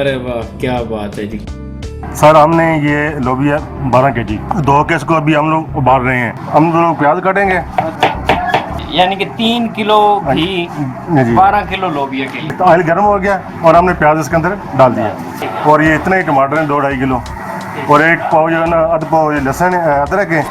अरे वाह, क्या बात है जी। सर हमने ये लोबिया 12 केजी धो के इसको अभी हम लोग उबाल रहे हैं। हम लोग प्याज काटेंगे, यानी कि 3 किलो घी जी। 12 किलो लोबिया के लिए। तो ऑयल गर्म हो गया और हमने प्याज इसके अंदर डाल दिया। और ये इतने ही टमाटर हैं 2-2.5 किलो, और 1 पाव जो है ना, आधा पाव ये लहसुन अदरक है।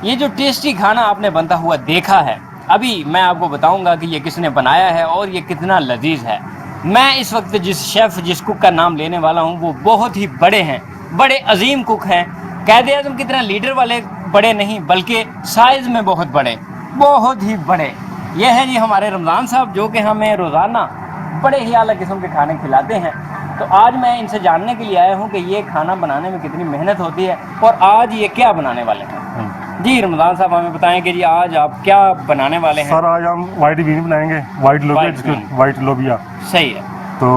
ये जो टेस्टी खाना आपने बनता हुआ देखा है, अभी मैं आपको बताऊंगा कि ये किसने बनाया है और ये कितना लजीज है। मैं इस वक्त जिस शेफ़ जिस कुक का नाम लेने वाला हूँ वो बहुत ही बड़े हैं, बड़े अजीम कुक हैं। कायदे आज़म की तरह लीडर वाले बड़े नहीं, बल्कि साइज़ में बहुत बड़े, बहुत ही बड़े। ये हैं जी हमारे रमज़ान साहब, जो कि हमें रोज़ाना बड़े ही आला किस्म के खाने खिलाते हैं। तो आज मैं इनसे जानने के लिए आया हूँ कि ये खाना बनाने में कितनी मेहनत होती है और आज ये क्या बनाने वाले हैं। जी रमज़ान साहब, हमें बताएं कि जी आज आप क्या बनाने वाले हैं। सर आज हम वाइट बीन बनाएंगे, वाइट लोबिया। सही है। तो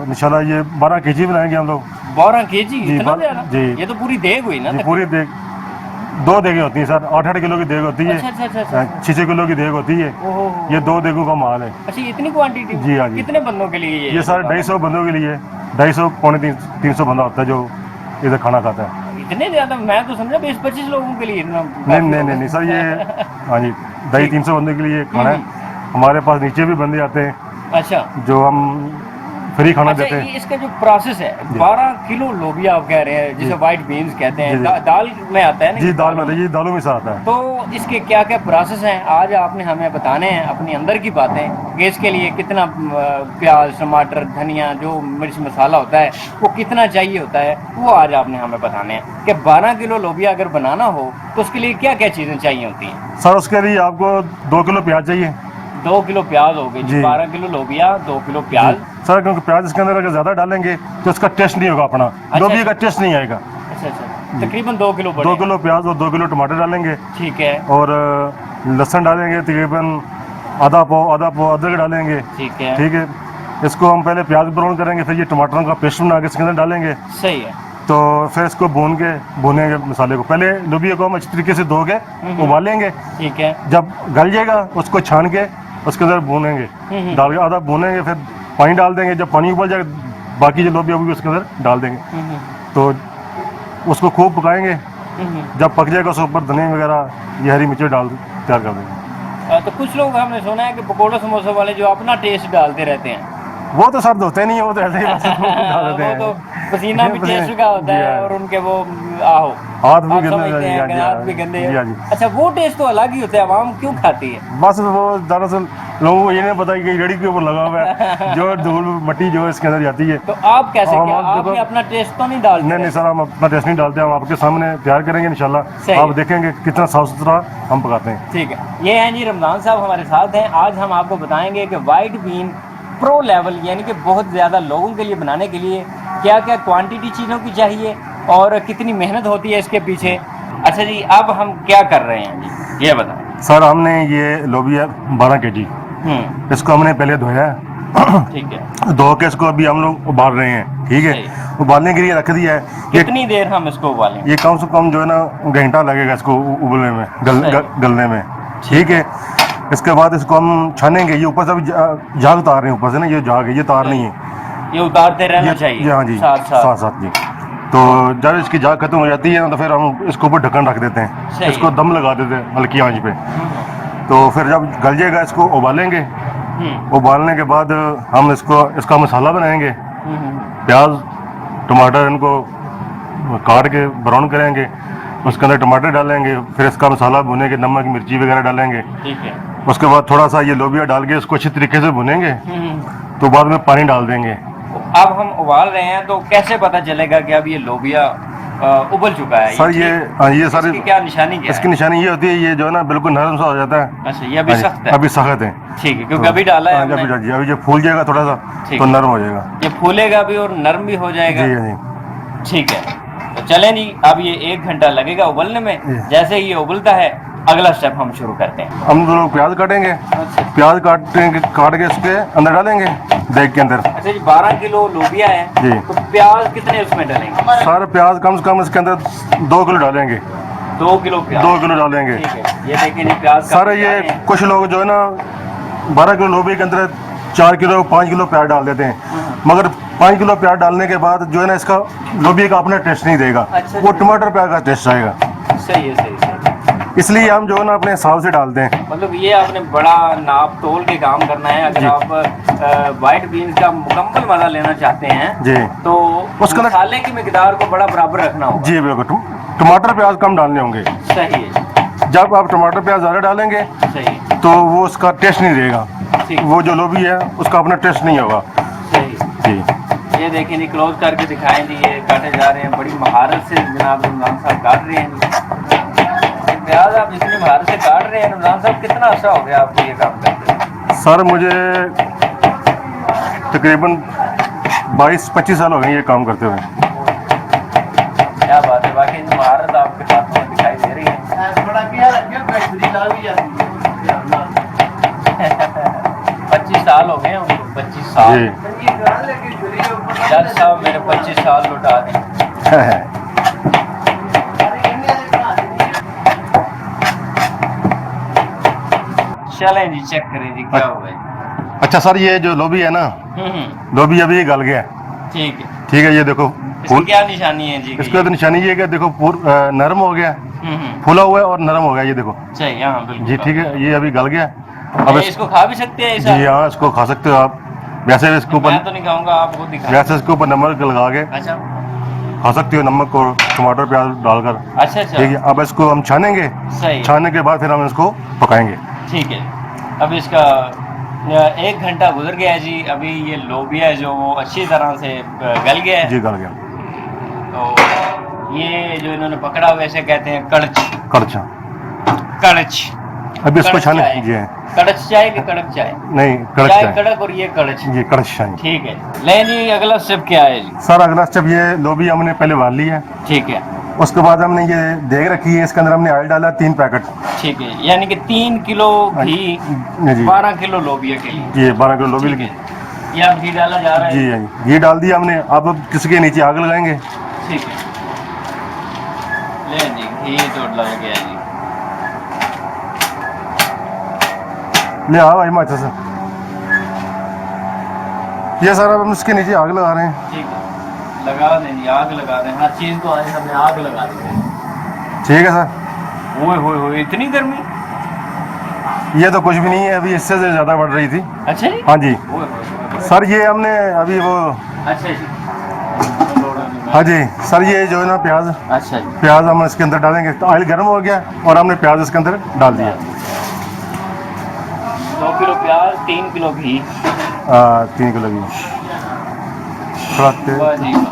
इंशाल्लाह ये 12 केजी बनाएंगे हम लोग। 12 केजी, जी, इतना ज़्यादा? जी। ये तो पूरी देग हुई ना। जी, पूरी देग 2 देगें होती हैं सर, 8-8 किलो की देग होती है, अच्छा। 6-6 किलो की देग होती है। ओहो। ये 2 देगों का माल है। अच्छा, इतनी क्वांटिटी? जी, हाँ जी। कितने बंदों के लिए ये सर 250 बंदों के लिए, 250 पौने 300 बंदा होता है जो इधर खाना खाता है। इतने ज्यादा? मैं तो समझा 20-25 लोगों के लिए इतना। नहीं सर, ये हाँ जी 250-300 बंदे के लिए खाना है। हमारे पास नीचे भी बंदे आते हैं अच्छा, जो हम फ्री खाना देते ये हैं। इसका जो प्रोसेस है, 12 किलो लोबिया आप कह रहे हैं, जिसे वाइट बीन्स कहते हैं, दाल में आता है ना? जी, दाल में आता है, ये दालों में से आता है। तो इसके क्या क्या प्रोसेस हैं आज आपने हमें बताने हैं, अपनी अंदर की बातें कि इसके लिए कितना प्याज, टमाटर, धनिया, जो मिर्च मसाला होता है वो कितना चाहिए होता है, वो आज आपने हमें बताने हैं कि 12 किलो लोबिया अगर बनाना हो तो उसके लिए क्या क्या चीज़ें चाहिए होती हैं। सर उसके लिए आपको 2 किलो प्याज चाहिए। 2 किलो प्याज हो गई जी। 12 किलो लोबिया, 2 किलो प्याज। सर क्योंकि प्याज इसके अंदर अगर ज़्यादा डालेंगे तो इसका टेस्ट नहीं होगा, अपना लोबिया का टेस्ट नहीं आएगा। अच्छा, तकरीबन 2 किलो 2 किलो प्याज और 2 किलो टमाटर डालेंगे। ठीक है। और लहसुन डालेंगे तकरीबन आधा पाव अदरक डालेंगे। ठीक है। ठीक है, इसको हम पहले प्याज ब्राउन करेंगे, फिर ये टमाटरों का पेस्ट बना के इसके अंदर डालेंगे। सही है। तो फिर इसको भूनेंगे मसाले को। पहले लोबिया को हम अच्छी तरीके से धो के उबालेंगे। ठीक है। जब गल जाएगा उसको छान के उसके अंदर भूनेंगे, डाल के आधा भूनेंगे, फिर पानी डाल देंगे। जब पानी उबल जाए बाकी जो लोबिया होगी उसके अंदर डाल देंगे। तो उसको खूब पकाएंगे। जब पक जाएगा उसके ऊपर धनिया वगैरह ये हरी मिर्ची डाल तैयार कर देंगे। तो कुछ लोग हमने सुना है कि पकौड़े समोसे वाले जो अपना टेस्ट डालते रहते हैं, वो तो सर धोते नहीं है, वो तो ऐसे ही बस डाल देते हैं। वो तो पसीना भी टेस्ट का होता है और उनके वो आहो हाथ भी आप गंदे समझते हैं कि हाथ भी गंदे हैं। अच्छा, वो टेस्ट तो अलग ही होता है, आवाम क्यों खाती है? बस वो दरअसल लोगों को ये नहीं पता कि रेडी के ऊपर लगा हुआ है जो धूल मिट्टी जो है इसके अंदर जाती है। तो आप कैसे आपने अपना टेस्ट तो नहीं डालते? नहीं सर, हम अपना टेस्ट नहीं डालते, हम आपके सामने तैयार करेंगे इंशाल्लाह। आप देखेंगे कितना साफ सुथरा हम पकाते हैं। ठीक है। ये हैं जी रमज़ान साहब हमारे साथ हैं। आज हम आपको बताएंगे कि वाइट बीन प्रो लेवल यानी कि बहुत ज़्यादा लोगों के लिए बनाने के लिए क्या क्या क्वांटिटी चीज़ों की चाहिए और कितनी मेहनत होती है इसके पीछे। अच्छा जी, अब हम क्या कर रहे हैं जी, ये बताएं। सर हमने ये लोबिया 12 केजी इसको हमने पहले धोया है। ठीक है। धो के इसको अभी हम लोग उबाल रहे हैं। ठीक है, उबालने के लिए रख दिया है। कितनी देर हम इसको उबालेंगे? ये कम से कम जो है ना घंटा लगेगा इसको उबलने में, गलने में। ठीक है, इसके बाद इसको हम छानेंगे। ये ऊपर से अभी झाग उतार रहे हैं, ऊपर से ना ये झाग है, ये तार नहीं है, ये उतारते रहना चाहिए। हाँ जी, साथ जी। तो जब इसकी झाग खत्म हो जाती है ना तो फिर हम इसको ऊपर ढक्कन रख देते हैं, इसको दम लगा देते हैं हल्की आंच पे। तो फिर जब गल जाएगा इसको उबालेंगे। उबालने के बाद हम इसका मसाला बनाएंगे। प्याज टमाटर इनको काट के ब्राउन करेंगे, उसके अंदर टमाटर डालेंगे, फिर इसका मसाला भुनेंगे, नमक मिर्ची वगैरह डालेंगे। ठीक है। उसके बाद थोड़ा सा ये लोबिया डाल के इसको अच्छी तरीके से भुनेंगे। तो बाद में पानी डाल देंगे। अब हम उबाल रहे हैं तो कैसे पता चलेगा कि अब ये लोबिया उबल चुका है? सर ये सर इसकी क्या निशानी क्या इसकी है? निशानी ये होती है, ये जो है ना बिल्कुल नरम सा हो जाता है। अच्छा, ये अभी सख्त है? अभी सख्त है। ठीक है, क्योंकि अभी डाला है हमने। अभी जो फूल जाएगा थोड़ा सा तो नरम हो जाएगा। ये फूलेगा भी और नरम भी हो जाएगा। जी। ठीक है, तो चलें जी, अब ये 1 घंटा लगेगा उबलने में। जैसे ही ये उबलता है अगला स्टेप हम शुरू करते हैं। हम लोग प्याज काटेंगे। प्याज काट के इसके अंदर डालेंगे देग के अंदर। अच्छा जी, 12 किलो लोबिया है जी। तो प्याज कितने उसमें डालेंगे? सारे प्याज कम से कम इसके अंदर 2 किलो डालेंगे। 2 किलो प्याज? 2 किलो डालेंगे। ठीक है, ये देखिए जी प्याज सारे ये कुछ लोग जो है ना 12 किलो लोबिया के अंदर 4 किलो 5 किलो प्याज डाल देते हैं, मगर 5 किलो प्याज डालने के बाद जो है ना इसका लोबिया का अपना टेस्ट नहीं देगा, अच्छा। वो टमाटर प्याज का टेस्ट आएगा। सही है, सही है। इसलिए हम जो है ना अपने हिसाब से डालते हैं। मतलब ये आपने बड़ा नाप तोल के काम करना है। अगर जी। आप व्हाइट बीन्स का मुकम्मल मजा लेना चाहते हैं जी। तो उसका ना- मसाले की मिकदार को बड़ा बराबर रखना होगा। जी बिल्कुल, टमाटर प्याज कम डालने होंगे। सही है, जब आप टमाटर प्याज ज़्यादा डालेंगे सही है, तो वो उसका टेस्ट नहीं देगा, ठीक। वो जो लोबी है उसका अपना टेस्ट नहीं होगा। सही। जी। ये देखें जी, क्लोज करके दिखाएं जी, ये काटे जा रहे हैं बड़ी महारत से जनाब रमजान साहब काट रहे हैं जी। ये प्याज आप जितनी महारत से काट रहे हैं रमजान साहब, कितना अर्सा हो गया आपको ये काम करते हैं? सर मुझे तकरीबन 22-25 साल हो गए ये काम करते हुए। क्या बात है, वाकई में महारत आपके हाथों में दिखाई दे रही है। 25 साल हो गए हैं उनको, 25 साल। जी। जज साहब मेरे 25 साल लौटा दें। चलें जी, चेक करें जी क्या हुआ है। अच्छा सर, ये जो लोबी है ना, लोबी अभी गल गया। ठीक है। ठीक है, ये देखो इसकी क्या निशानी है जी? इसका तो निशानी ये है कि देखो नरम हो गया, हम्म। फूला हुआ है और नरम हो गया, ये देखो सही, हाँ बिल्कुल। जी। ठीक है, ये अभी गल गया। अब ये इसको खा भी सकते हैं ऐसा? जी हाँ, इसको खा सकते हो आप। वैसे इसके मैं ऊपर तो नहीं खाऊंगा, आपको दिखा। वैसे इसके ऊपर नमक लगा के अच्छा खा सकते हो, नमक और टमाटर प्याज डालकर। अच्छा अच्छा। ठीक है, अब इसको हम छानेंगे, सही। छानने के बाद फिर हम इसको पकाएंगे। ठीक है। अब इसका 1 घंटा गुजर गया है जी। अभी ये लोबिया है जो वो अच्छी तरह से गल गया है। जी गल गया। तो ये जो इन्होंने पकड़ा हुआ है इसे कहते हैं कड़च। कड़छा। कड़च। अभी इसको कड़च छाने चाय। जी। कड़च चाय कि कड़क चाय? नहीं, कड़क चाय चाय। कड़क और ये कड़च। ये कड़छ चाय। ठीक है। ले जी, अगला स्टेप क्या है जी? सर अगला स्टेप, ये लोबी हमने पहले उबाल ली है, ठीक है, उसके बाद हमने ये देग रखी है, इसके अंदर हमने ऑयल डाला 3 पैकेट। ठीक है। यानी कि 3 किलो घी जी 12 kiलो लोबिया के लिए। ये 12 किलो लोबी ठीक लगी। है। ये अब घी डाला जा रहा है। जी हाँ, घी डाल दिया हमने। अब किसी के नीचे आग लगाएंगे। ठीक है। ले जी, घी तो लग गया जी। ले आओ भाई माचा से। ये सर अब हम इसके नीचे आग लगा रहे हैं। ठीक है, लगा दें जी, आग लगा दें। हर चीज़ को आज हमें आग लगा दें। ठीक है सर। ओए होए होए, इतनी गर्मी? ये तो कुछ भी नहीं है, अभी इससे से ज़्यादा बढ़ रही थी। अच्छा जी। हाँ जी ओए होए होए। सर, ये हमने अभी वो, अच्छा जी। हाँ जी सर, ये जो है ना प्याज, अच्छा जी। प्याज हम इसके अंदर डालेंगे। तो ऑयल गर्म हो गया और हमने प्याज इसके अंदर डाल दिया। 2 किलो प्याज, 3 किलो घी। 3 किलो घी। थोड़ा तेज, वाह जी वाह।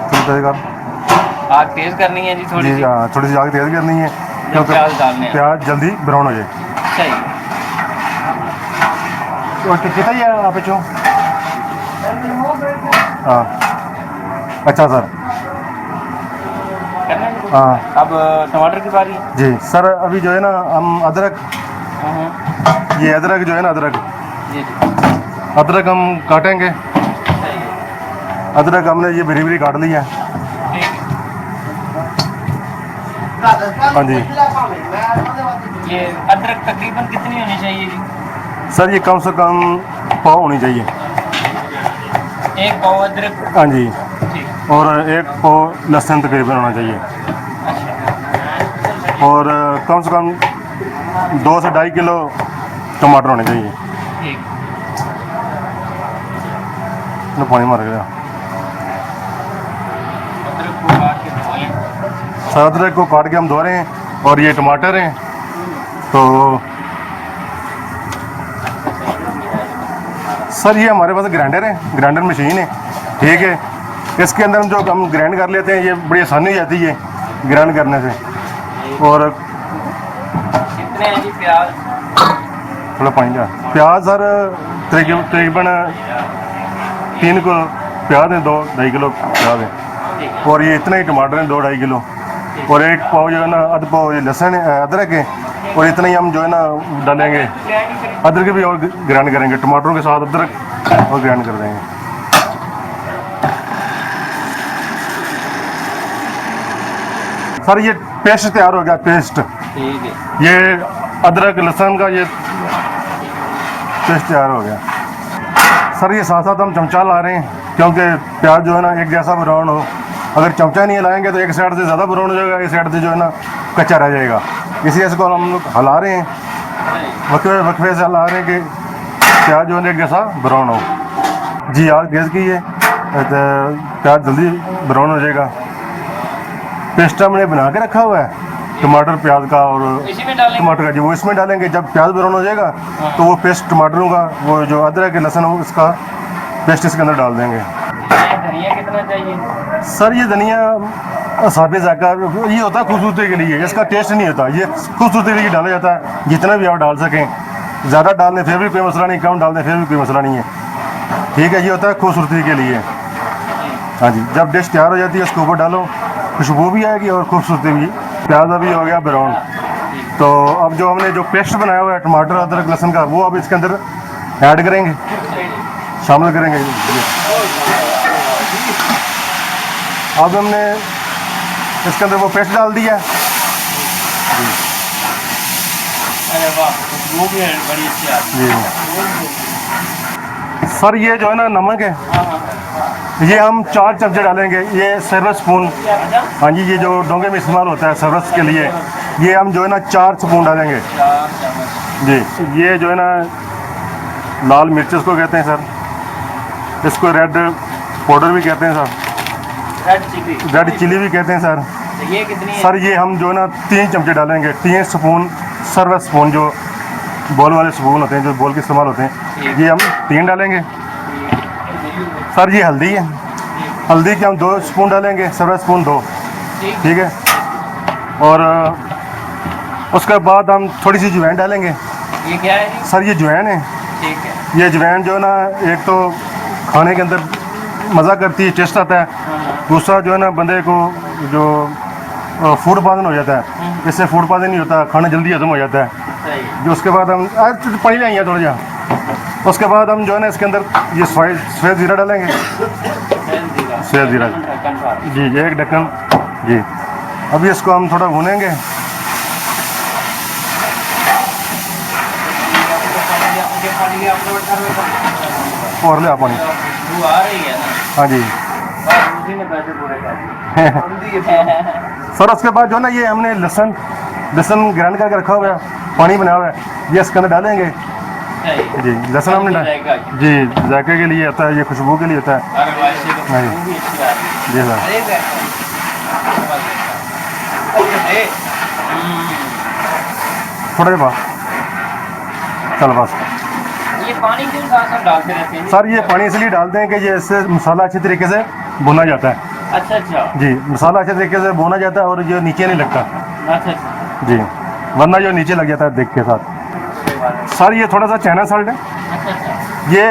थोड़ा तेज कर। आग तेज करनी है जी थोड़ी जी सी। हाँ, थोड़ी सी आग तेज करनी है जब क्योंकि प्याज डालने हैं। प्याज जल्दी ब्राउन हो जाए। सही। और कितना ही है आप चो? हाँ अच्छा सर। करना है जी? हाँ अब टमाटर की बारी है। जी सर, अभी जो है ना हम अदरक, ये अदरक जो है ना, अदरक जी जी। अदरक हम काटेंगे। सही है। अदरक हमने ये बरी बरी काट लिया। ठीक है। हाँ जी ये अदरक तकरीबन कितनी होनी चाहिए जी? सर, ये कम से कम पाव होनी चाहिए। 1 पाव अदरक। हाँ जी, ठीक। और 1 पाव लहसुन तकरीबन होना चाहिए। अच्छा। और कम से कम 2 से 2.5 किलो टमाटर होने चाहिए। ठीक। ना पानी मार गया। अदरक को काट के धोएं। सर अदरक को काट के हम धो रहे हैं और ये टमाटर हैं। तो सर ये हमारे पास ग्राइंडर है, ग्राइंडर मशीन है। ठीक है, इसके अंदर हम ग्राइंड कर लेते हैं। ये बड़ी आसानी हो जाती है ग्राइंड करने से। और कितने हैं जी प्याज? थोड़ा पानी का प्याज सर तकरीबन 3 किलो प्याज है, 2-2.5 किलो प्याज है। ठीक है। और ये इतना ही टमाटर है, 2-2.5 किलो। और 1 पाव जो है ना, आधा पाव ये लहसुन है, अदरक है। और इतना ही हम जो है ना डालेंगे। अदरक भी और ग्राइंड करेंगे, टमाटरों के साथ अदरक और ग्राइंड कर देंगे। सर ये पेस्ट तैयार हो गया, पेस्ट। ठीक है। ये अदरक लहसुन का ये पेस्ट तैयार हो गया। सर ये साथ साथ हम चमचा ला रहे हैं क्योंकि प्याज जो है ना एक जैसा ब्राउन हो। अगर चमचा नहीं हिलाएंगे तो एक साइड से ज़्यादा ब्राउन हो जाएगा, एक साइड से जो है ना कच्चा रह जाएगा। इसलिए इसको हम लोग हिला रहे हैं, वक्फे से हिला रहे हैं कि प्याज जो है ना एक जैसा ब्राउन हो। जी आग गैस की है तो प्याज जल्दी ब्राउन हो जाएगा। पेस्ट हमने बना के रखा हुआ है टमाटर प्याज का और टमाटर का, जी वो इसमें डालेंगे। जब प्याज ब्राउन हो जाएगा तो वो पेस्ट टमाटरों का, वो जो अदरक लहसुन हो उसका पेस्ट इसके अंदर डाल देंगे। धनिया कितना चाहिए सर ये धनिया साबे जायका ये होता है खूबसूरती के लिए, इसका टेस्ट नहीं होता, ये खूबसूरती के लिए डाला जाता है। जितना भी आप डाल सकें, ज़्यादा डाल दें फिर भी कोई मसला नहीं, कम डाल दें फिर भी कोई मसला नहीं है, ठीक है। ये होता है खूबसूरती के लिए। हाँ जी, जब डिश तैयार हो जाती है उसके ऊपर डालो, खुशबू भी आएगी और खूबसूरती भी। प्याज अभी हो गया ब्राउन, तो अब जो हमने जो पेस्ट बनाया हुआ है टमाटर अदरक लहसुन का, वो अब इसके अंदर ऐड करेंगे, शामिल करेंगे। अब हमने इसके अंदर वो पेस्ट डाल दिया। अरे वाह, वो भी है, बड़ी अच्छी आती जी सर ये जो है ना नमक है, ये हम 4 चमचे डालेंगे। ये सर्विस स्पून, हाँ जी, ये जो डोंगे में इस्तेमाल होता है सर्विस के लिए, ये हम जो है ना 4 स्पून डालेंगे जी। ये जो है ना लाल मिर्च इसको कहते हैं सर, इसको रेड पाउडर भी कहते हैं सर, रेड चिली भी कहते हैं सर। ये कितनी है? सर ये हम जो है ना 3 चमचे डालेंगे, 3 स्पून सर्विस स्पून, जो बॉल वाले स्पून होते हैं जो बॉल के इस्तेमाल होते हैं, ये हम 3 डालेंगे। सर ये हल्दी है, हल्दी के हम 2 स्पून डालेंगे, सर्विस स्पून 2, ठीक है। और उसके बाद हम थोड़ी सी जवैन डालेंगे। ये क्या है? सर ये जवैन है, ठीक है। ये जवैन जो है ना एक तो खाने के अंदर मज़ा करती है, टेस्ट आता है, दूसरा जो है ना बंदे को जो फूड पाचन हो जाता है, इससे फूड पाचन नहीं होता, खाना जल्दी हजम हो जाता है। जो उसके बाद हम पानी लाएंगे थोड़ा जा, उसके बाद हम जो है ना इसके अंदर ये सफ़ेद ज़ीरा डालेंगे, सफ़ेद ज़ीरा जी, ये एक ढक्कन जी। अभी इसको हम थोड़ा भूनेंगे। और ले पानी, आ रही है ना? हाँ जी पैसे पूरे कर सर। उसके बाद जो है ना ये हमने लहसुन ग्राइंड करके रखा हुआ है, पानी बनाया हुआ है, ये इसके अंदर डालेंगे जी। लहसुन हमने जी जायके के लिए होता है, ये खुशबू के लिए होता है जी सर। थोड़े बाद चल बस। ये पानी क्यों साथ डालते रहते हैं? सर ये पानी इसलिए डालते हैं कि ये इससे मसाला अच्छी तरीके से भुना जाता है। अच्छा अच्छा जी, मसाला अच्छे तरीके से भुना जाता है और जो नीचे नहीं लगता अच्छा जी, वरना जो नीचे लग जाता है देख के साथ। सर ये थोड़ा सा चाइना साल्ट है, ये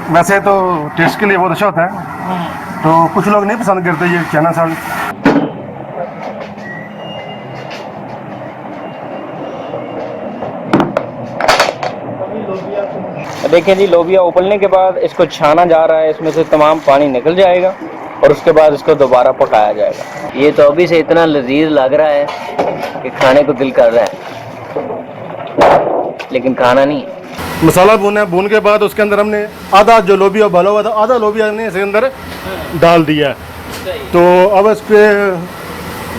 वैसे तो टेस्ट के लिए बहुत अच्छा होता है, तो कुछ लोग नहीं पसंद करते ये चाइना साल्ट। देखिए जी, लोबिया उबलने के बाद इसको छाना जा रहा है, इसमें से तमाम पानी निकल जाएगा और उसके बाद इसको दोबारा पकाया जाएगा। ये तो अभी से इतना लजीज लग रहा है कि खाने को दिल कर रहा है, लेकिन खाना नहीं। मसाला भून के बाद उसके अंदर हमने आधा जो लोबिया उबाला हुआ था, आधा लोबिया हमने इसके अंदर डाल दिया है। तो अब इस पर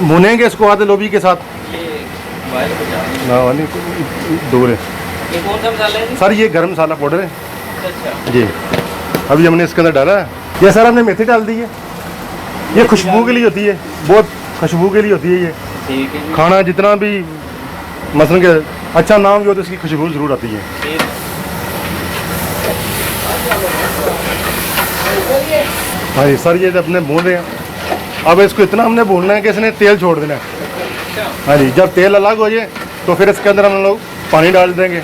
भुनेंगे इसको आधे लोबिया के साथ। दूर है ये कौन सा मसाला है? सर ये गरम मसाला पाउडर है अच्छा जी। अभी हमने इसके अंदर डाला है, ये सर हमने मेथी डाल दी है, ये खुशबू के लिए होती है, बहुत खुशबू के लिए होती है। ये ठीक है। खाना जितना भी मसलन के अच्छा नाम भी हो तो इसकी खुशबू ज़रूर आती है। हाँ जी सर, ये तो अपने भून रहे हैं। अब इसको इतना हमने भूनना है कि इसने तेल छोड़ देना है। हाँ जी, जब तेल अलग हो जाए तो फिर इसके अंदर हम लोग पानी डाल देंगे।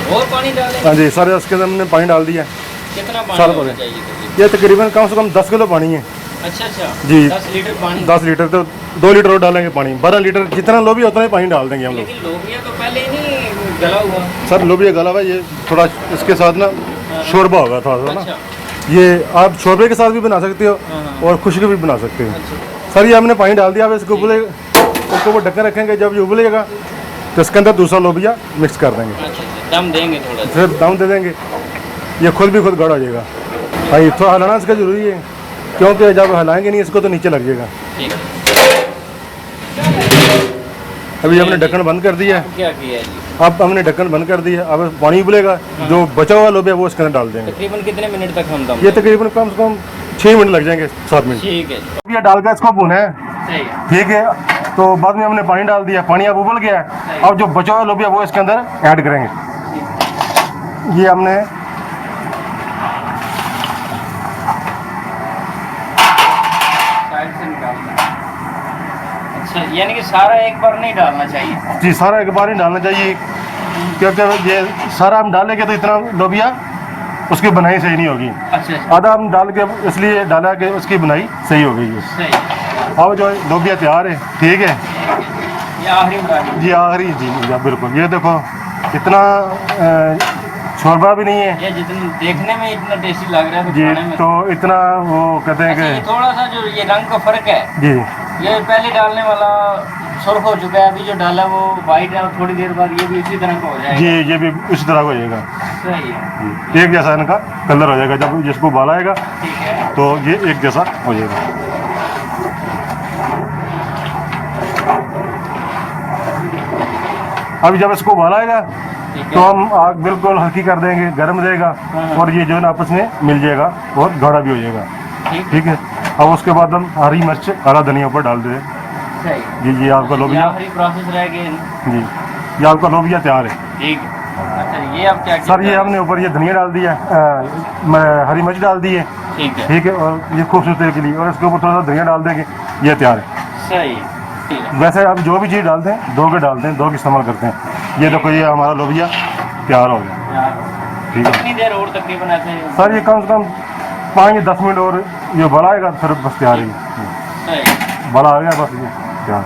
और पानी डालें? हाँ जी सर, इसके अंदर हमने पानी डाल दिया। कितना पानी सारा होना पानी चाहिए? ये तकरीबन कम से कम 10 किलो पानी है। अच्छा अच्छा जी 10 लीटर पानी? 10 लीटर तो 2 लीटर और डालेंगे पानी, 12 लीटर जितना लोबिया उतना ही पानी डाल देंगे हम लोग। लेकिन लोबिया तो पहले ही नहीं गला हुआ। सर लोबिया गला हुआ, ये थोड़ा इसके साथ ना शोरबा होगा थोड़ा सा ना। अच्छा ये आप शोरबे के साथ भी बना सकते हो और खुशकी भी बना सकते हो। सर ये हमने पानी डाल दिया, अब इसको उबले, उसके ऊपर ढक्कन रखेंगे, जब ये उबलेगा तो इसके अंदर दूसरा लोबिया मिक्स कर देंगे। अच्छा, दम देंगे थोड़ा सा। फिर दम दे देंगे। ये खुद भी खुद गाढ़ा हो जाएगा। भाई थोड़ा हिलाना इसका जरूरी है, क्योंकि जब हिलाएंगे नहीं इसको तो नीचे लग जाएगा। ठीक। अभी हमने ढक्कन बंद कर दिया है। क्या किया जी? अब हमने ढक्कन बंद कर दिया, अब पानी उबलेगा, जो बचा हुआ लोबिया वो इसके अंदर डाल देंगे। तकरीबन कितने मिनट तक हम दम? ये तकरीबन कम से कम 6 मिनट लग जाएंगे, 7 मिनट। ठीक है। अब ये डाल कर इसको भुना है, सही है। ठीक है। तो बाद में हमने पानी डाल दिया, पानी अब उबल गया है। अब जो बचा हुआ लोबिया वो इसके अंदर ऐड करेंगे। ये हमने साइड से निकालना। अच्छा, यानी कि सारा एक बार नहीं डालना चाहिए? जी सारा एक बार ही डालना चाहिए, क्योंकि ये सारा हम डालेंगे तो इतना लोबिया उसकी बनाई सही नहीं होगी। अच्छा। आधा हम डाल के इसलिए डाला कि उसकी बनाई सही हो गई है। सही। अब जो लोबिया तैयार है, ठीक है। ये आखिरी में जी आखिरी जी बिल्कुल। ये देखो इतना शोरबा भी नहीं है ये जितना देखने में इतना टेस्टी लग रहा है जी, खाने में। तो इतना वो कहते हैं अच्छा, ये कि थोड़ा सा जो ये रंग का फर्क है, जी ये पहले डालने वाला सुर्ख हो चुका है, अभी जो डाला वो वाइट है और थोड़ी देर बाद ये भी इसी तरह का हो जाएगा। जी ये भी उसी तरह का हो जाएगा। सही है। जी, एक जैसा इनका कलर हो जाएगा। जब जिसको उबाला आएगा ठीक है। तो ये एक जैसा हो जाएगा। अभी जब इसको उबाला आएगा ठीक तो है। हम आग बिल्कुल हल्की कर देंगे, गर्म रहेगा और ये जो है ना आपस में मिल जाएगा और गाढ़ा भी हो जाएगा। ठीक है। अब उसके बाद हम हरी मिर्च, हरा धनिया ऊपर डाल दें। सही। जी ये आपका ये लोबिया, आखिरी प्रोसेस रह गया। जी ये आपका लोबिया तैयार है। ठीक है। अच्छा, ये अब क्या सर ये हमने ऊपर ये धनिया डाल दिया, हरी मिर्च डाल दी है, ठीक है। ठीक है, और ये खूबसूरती के लिए, और इसके ऊपर थोड़ा सा धनिया डाल देंगे, ये तैयार है। सही। ठीक है। वैसे आप जो भी चीज़ डालते हैं दो के डालते हैं, दो के इस्तेमाल करते हैं। ये देखो ये हमारा लोबिया तैयार हो गया। यार, ठीक है कितनी देर और तकरीबन ऐसे? सर ये कम से कम 5 या 10 मिनट और ये बड़ा आएगा, फिर बस तैयार है। सही। बड़ा आ गया बस ये तैयार।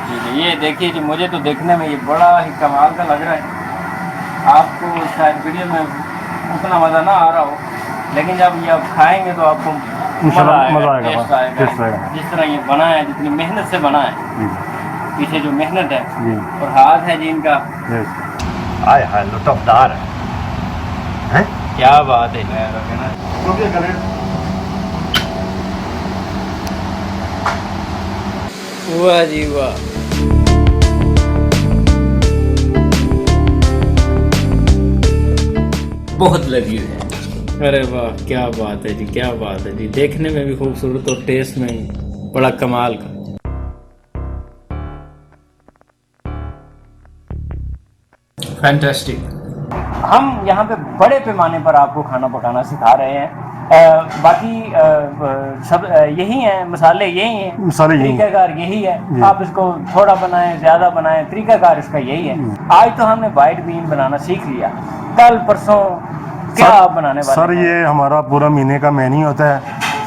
जी जी, ये देखिए जी, मुझे तो देखने में ये बड़ा ही कमाल का लग रहा है। आपको शायद वीडियो में उतना मज़ा ना आ रहा हो, लेकिन जब ये आप खाएंगे तो आपको इंशाल्लाह मज़ा आएगा, टेस्ट टेस्ट आएगा। जिस तरह ये बना है, जितनी मेहनत से बना है, जी पीछे जो मेहनत है जी और हाथ है जी इनका, आय हाय लुत्फदार है। क्या बात है। लोबिया गले वाह जी वाह। बहुत लजीज है। अरे वाह, क्या बात है जी, क्या बात है जी। देखने में भी खूबसूरत और टेस्ट में भी बड़ा कमाल का। फैंटास्टिक। हम यहाँ पे बड़े पैमाने पर आपको खाना पकाना सिखा रहे हैं। बाकी सब यही है, मसाले यही हैं, मसाले यही हैं। तरीकाकार यही है। आप इसको थोड़ा बनाएं, ज़्यादा बनाएं, तरीकाकार इसका यही है। आज तो हमने वाइट बीन बनाना सीख लिया, कल परसों क्या आप बनाने वाले सर हैं? ये हमारा पूरा महीने का मेन्यू होता है।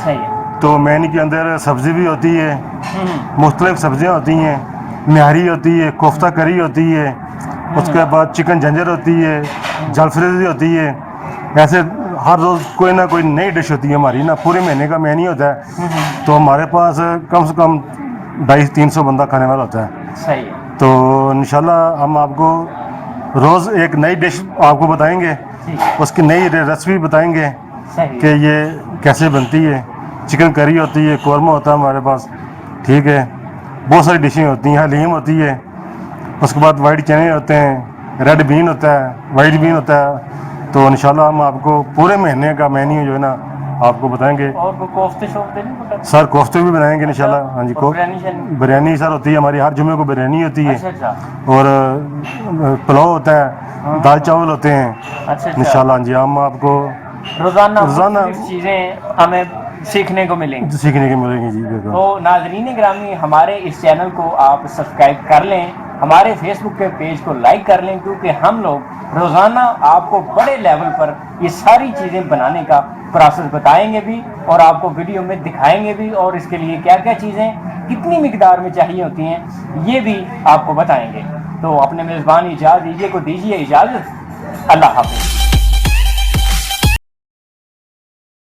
सही है। तो मेन्यू के अंदर सब्ज़ी भी होती है, मुख्तलिफ सब्जियां होती हैं, निहारी होती है, कोफ्ता करी होती है, उसके बाद चिकन झंझर होती है, जलफ्रेज़ी होती है। ऐसे हर रोज़ कोई ना कोई नई डिश होती है हमारी ना, पूरे महीने का मेन्यू होता है। तो हमारे पास कम से कम 250-300 बंदा खाने वाला होता है। सही है। तो इंशाल्लाह हम आपको रोज़ एक नई डिश आपको बताएंगे, ठीक है। उसकी नई रेसिपी बताएंगे सही कि ये कैसे बनती है। चिकन करी होती है, कौरमा होता है हमारे पास, ठीक है, बहुत सारी डिशें होती हैं, हलीम होती है, उसके बाद वाइट चने होते हैं, रेड बीन होता है, वाइट बीन होता है। तो इंशाल्लाह हम आपको पूरे महीने का मेन्यू जो है ना आपको बताएंगे। और वो कोफ्ते शोफ्ते नहीं पता? सर कोफ्ते भी बनाएंगे इंशाल्लाह। हाँ जी, और बिरयानी शनी? बिरयानी सर होती है हमारी, हर जुम्मे को बिरयानी होती है। अच्छा अच्छा। और पुलाव होता है, दाल चावल होते हैं अच्छा अच्छा। इंशाल्लाह। जी हम आपको रोजाना रोज़ाना चीज़ें हमें सीखने को मिलेंगी। सीखने को मिलेंगी जी बिल्कुल। तो नाजरीन ग्रामी, हमारे इस चैनल को आप सब्सक्राइब कर लें, हमारे फेसबुक के पेज को लाइक कर लें, क्योंकि हम लोग रोज़ाना आपको बड़े लेवल पर ये सारी चीज़ें बनाने का प्रोसेस बताएंगे भी और आपको वीडियो में दिखाएंगे भी, और इसके लिए क्या क्या चीज़ें कितनी मिकदार में चाहिए होती हैं ये भी आपको बताएंगे। तो अपने मेज़बान इजाज़त दीजिए को दीजिए इजाज़त। अल्लाह हाफ़िज़।